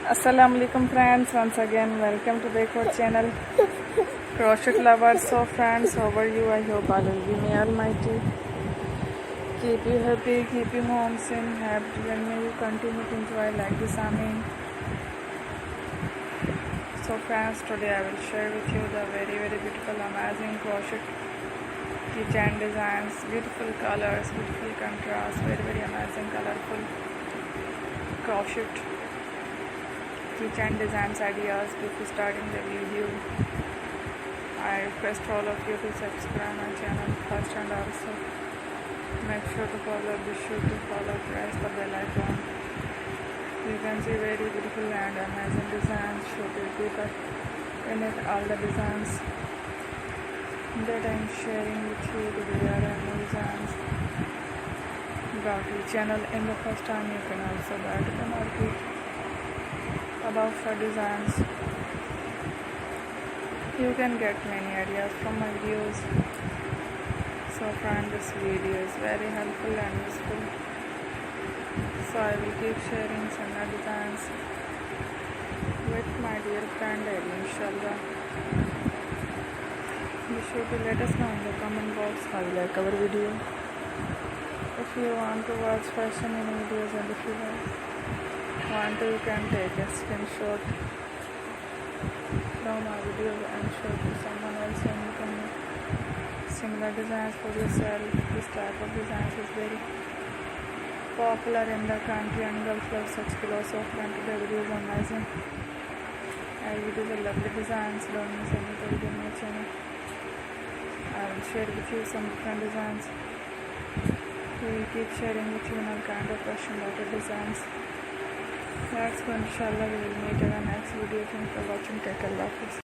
Assalamualaikum friends, once again welcome to the channel crochet lovers. So friends, how are you? I hope all will be may almighty keep you happy, keep you home and happy, and may you continue to enjoy like this. Amen. So friends, today I will share with you the very beautiful amazing crochet keychain designs, beautiful colors, beautiful contrast, very amazing colorful crochet keychain designs ideas. Before starting the video, I request all of you to subscribe my channel first, and also make sure to follow, be sure to follow, press the bell icon. You can see very beautiful and amazing designs. Should you keep up in it all the designs that I am sharing with you today are new designs about the channel. In the first time, you can also buy to the market about for designs. You can get many ideas from my videos. So friend, this video is very helpful and useful. So I will keep sharing some designs with my dear friend inshallah. Be sure to let us know in the comment box how you like our video. If you want to watch fashion in videos, and if you want to, you can take a screenshot from our video and show to someone else, and you can make similar designs for yourself. This type of designs is very popular in the country, and girls love such philosophy, and today video is amazing. And videos are lovely designs. Don't miss any video in my channel. I will share with you some different designs. We will keep sharing with you all kind of fashion related designs. Let's go, inshallah. We will meet in the next video. Thanks for watching. Take care. Allah Hafiz.